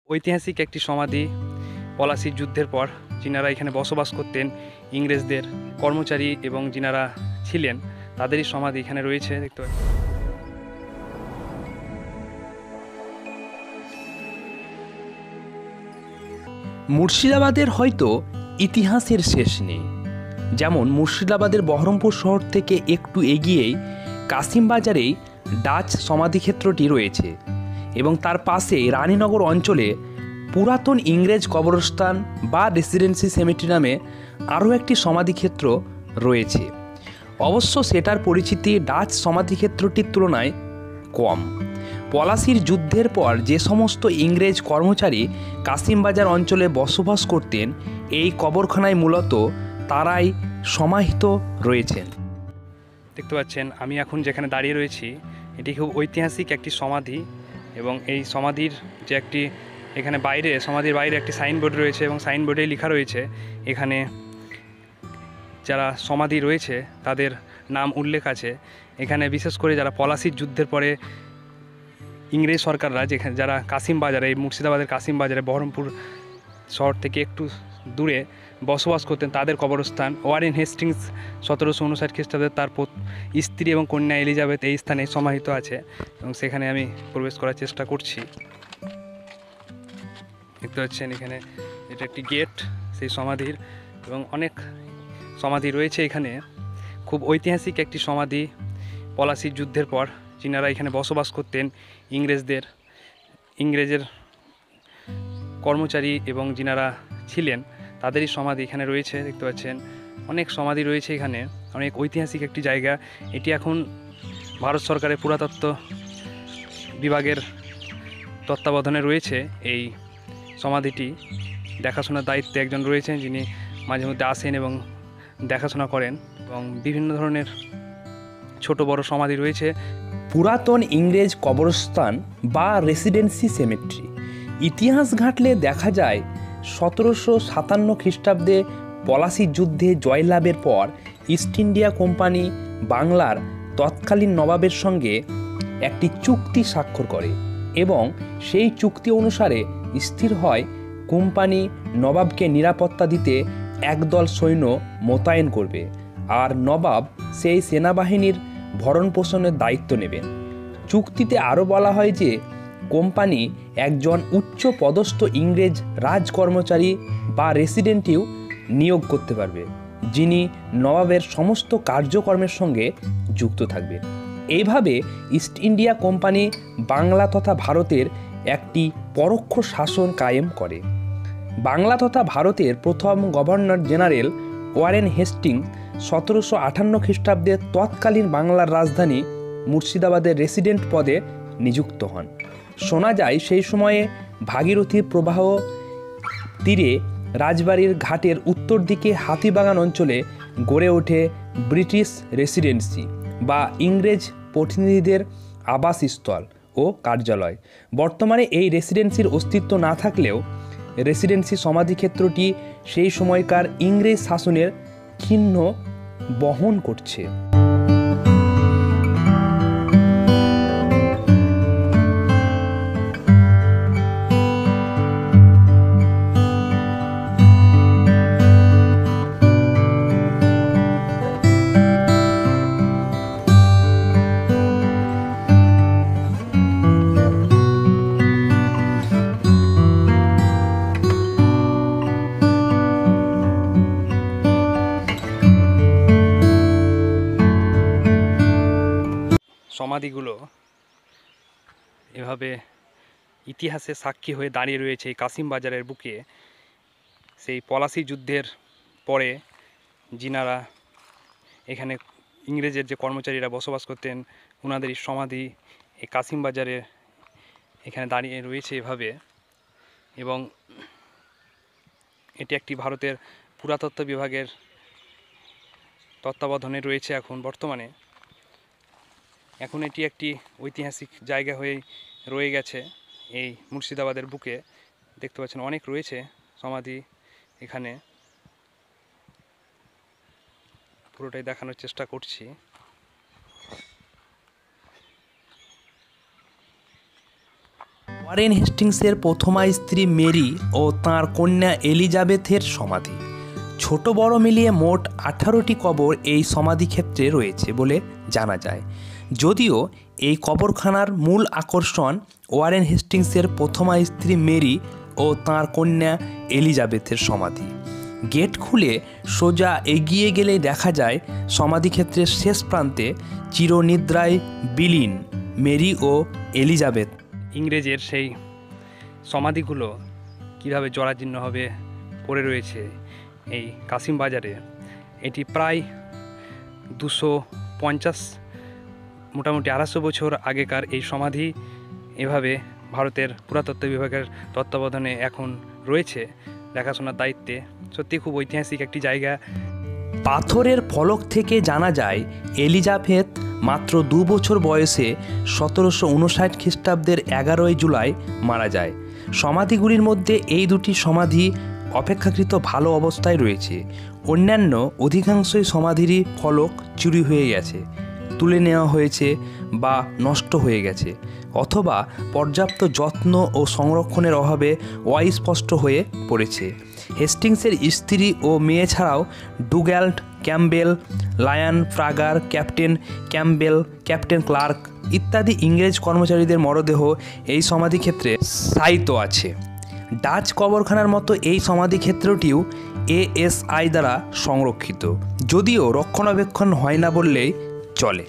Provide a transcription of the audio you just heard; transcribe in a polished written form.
ঐতিহাসিক একটি সমাধি পলাশির যুদ্ধের পর যিনারা এখানে বসবাস করতেন, ইংরেজদের কর্মচারী এবং যিনারা ছিলেন তাদেরই সমাধি এখানে রয়েছে, দেখতে পাচ্ছেন। মুর্শিদাবাদের হয়তো ইতিহাসের শেষ নেই। যেমন মুর্শিদাবাদের বহরমপুর শহর থেকে একটু এগিয়েই কাশিমবাজারেই ডাচ সমাধিক্ষেত্রটি রয়েছে এবং তার পাশে রানীনগর অঞ্চলে পুরাতন ইংরেজ কবরস্থান বা রেসিডেন্সি সেমেট্রি নামে আরও একটি সমাধিক্ষেত্র রয়েছে। অবশ্য সেটার পরিচিতি ডাচ সমাধিক্ষেত্রটির তুলনায় কম। পলাশির যুদ্ধের পর যে সমস্ত ইংরেজ কর্মচারী কাশিমবাজার অঞ্চলে বসবাস করতেন, এই কবরখানায় মূলত তারাই সমাহিত রয়েছেন। দেখতে পাচ্ছেন আমি এখন যেখানে দাঁড়িয়ে রয়েছি এটি খুব ঐতিহাসিক একটি সমাধি এবং এই সমাধির যে একটি এখানে বাইরে সমাধির বাইরে একটি সাইনবোর্ড রয়েছে এবং সাইনবোর্ডে লেখা রয়েছে এখানে যারা সমাধি রয়েছে তাদের নাম উল্লেখ আছে। এখানে বিশেষ করে যারা পলাশির যুদ্ধের পরে ইংরেজ সরকাররা যেখানে যারা কাশিমবাজারে, এই মুর্শিদাবাদের কাশিমবাজারে বহরমপুর শহর থেকে একটু দূরে বসবাস করতেন তাদের কবরস্থান। ওয়ারেন হেস্টিংস 1759 খ্রিস্টাব্দে তার স্ত্রী এবং কন্যা এলিজাবেথ এই স্থানে সমাহিত আছে এবং সেখানে আমি প্রবেশ করার চেষ্টা করছি। দেখতে পাচ্ছেন এখানে এটা একটি গেট সেই সমাধির এবং অনেক সমাধি রয়েছে এখানে। খুব ঐতিহাসিক একটি সমাধি পলাশির যুদ্ধের পর যিনারা এখানে বসবাস করতেন, ইংরেজের কর্মচারী এবং যিনারা ছিলেন তাদেরই সমাধি এখানে রয়েছে। দেখতে পাচ্ছেন অনেক সমাধি রয়েছে এখানে, অনেক ঐতিহাসিক একটি জায়গা। এটি এখন ভারত সরকারের পুরাতত্ত্ব বিভাগের তত্ত্বাবধানে রয়েছে। এই সমাধিটি দেখাশোনার দায়িত্বে একজন রয়েছেন যিনি মাঝে মধ্যে আসেন এবং দেখাশোনা করেন এবং বিভিন্ন ধরনের ছোট বড় সমাধি রয়েছে। পুরাতন ইংরেজ কবরস্থান বা রেসিডেন্সি সেমেট্রি ইতিহাস ঘাঁটলে দেখা যায় 1757 খ্রিস্টাব্দে পলাশির যুদ্ধে জয়লাভের পর ইস্ট ইন্ডিয়া কোম্পানি বাংলার তৎকালীন নবাবের সঙ্গে একটি চুক্তি স্বাক্ষর করে এবং সেই চুক্তি অনুসারে স্থির হয় কোম্পানি নবাবকে নিরাপত্তা দিতে একদল সৈন্য মোতায়েন করবে আর নবাব সেই সেনাবাহিনীর ভরণ পোষণের দায়িত্ব নেবেন। চুক্তিতে আরও বলা হয় যে কোম্পানি একজন উচ্চ পদস্থ ইংরেজ রাজকর্মচারী বা রেসিডেন্টও নিয়োগ করতে পারবে যিনি নবাবের সমস্ত কার্যকর্মের সঙ্গে যুক্ত থাকবে। এইভাবে ইস্ট ইন্ডিয়া কোম্পানি বাংলা তথা ভারতের একটি পরোক্ষ শাসন কায়েম করে। বাংলা তথা ভারতের প্রথম গভর্নর জেনারেল ওয়ারেন হেস্টিংস 1758 খ্রিস্টাব্দে তৎকালীন বাংলার রাজধানী মুর্শিদাবাদের রেসিডেন্ট পদে নিযুক্ত হন। শোনা যায় সেই সময়ে ভাগীরথীর প্রবাহ তীরে রাজবাড়ির ঘাটের উত্তর দিকে হাতিবাগান অঞ্চলে গড়ে ওঠে ব্রিটিশ রেসিডেন্সি বা ইংরেজ প্রতিনিধিদের আবাসস্থল ও কার্যালয়। বর্তমানে এই রেসিডেন্সির অস্তিত্ব না থাকলেও রেসিডেন্সি সমাধিক্ষেত্রটি সেই সময়কার ইংরেজ শাসনের চিহ্ন বহন করছে। সমাধিগুলো এভাবে ইতিহাসে সাক্ষী হয়ে দাঁড়িয়ে রয়েছে এই কাশিমবাজারের বুকে। সেই পলাশি যুদ্ধের পরে যিনারা এখানে ইংরেজের যে কর্মচারীরা বসবাস করতেন ওনাদেরই সমাধি এই কাশিমবাজারে এখানে দাঁড়িয়ে রয়েছে এভাবে। এবং এটি একটি ভারতের পুরাতত্ত্ব বিভাগের তত্ত্বাবধানে রয়েছে এখন বর্তমানে। এখন এটি একটি ঐতিহাসিক জায়গা হয়ে রয়ে গেছে এই মুর্শিদাবাদের বুকে। দেখতে পাচ্ছেন অনেক রয়েছে সমাধি এখানে, পুরোটাই দেখানোর চেষ্টা করছি। ওয়ারেন হেস্টিংসের প্রথমা স্ত্রী মেরি ও তাঁর কন্যা এলিজাবেথের সমাধি। ছোট বড় মিলিয়ে মোট 18টি কবর এই সমাধিক্ষেত্রে রয়েছে বলে জানা যায়। যদিও এই কবরখানার মূল আকর্ষণ ওয়ারেন হেস্টিংসের প্রথমা স্ত্রী মেরি ও তাঁর কন্যা এলিজাবেথের সমাধি। গেট খুলে সোজা এগিয়ে গেলেই দেখা যায় সমাধিক্ষেত্রের শেষ প্রান্তে চিরনিদ্রায় বিলীন মেরি ও এলিজাবেথ। ইংরেজের সেই সমাধিগুলো কীভাবে জরাজীর্ণভাবে পড়ে রয়েছে এই কাশিম বাজারে। এটি প্রায় 250 মোটামুটি 250 বছর আগেকার এই সমাধি এভাবে ভারতের পুরাতত্ত্ব বিভাগের তত্ত্বাবধানে এখন রয়েছে, দেখাশোনার দায়িত্বে। সত্যি খুব ঐতিহাসিক একটি জায়গা। পাথরের ফলক থেকে জানা যায় এলিজাবেথ মাত্র 2 বছর বয়সে 1759 খ্রিস্টাব্দের 11ই জুলাই মারা যায়। সমাধিগুলির মধ্যে এই দুটি সমাধি অপেক্ষাকৃত ভালো অবস্থায় রয়েছে। অন্যান্য অধিকাংশই সমাধিরই ফলক চুরি হয়ে গেছে, তুলে নেওয়া হয়েছে বা নষ্ট হয়ে গেছে, অথবা পর্যাপ্ত যত্ন ও সংরক্ষণের অভাবে অস্পষ্ট হয়ে পড়েছে। হেস্টিংসের স্ত্রী ও মেয়ে ছাড়াও Dugald, Campbell, Lyon Fraser, captain Campbell, captain Clark ইত্যাদি ইংরেজ কর্মচারীদের মরদেহ এই সমাধিক্ষেত্রে শায়িত আছে। ডাচ কবরখানার মতো এই সমাধিক্ষেত্রটিও ASI দ্বারা সংরক্ষিত, যদিও রক্ষণাবেক্ষণ হয় না বললেই চলে।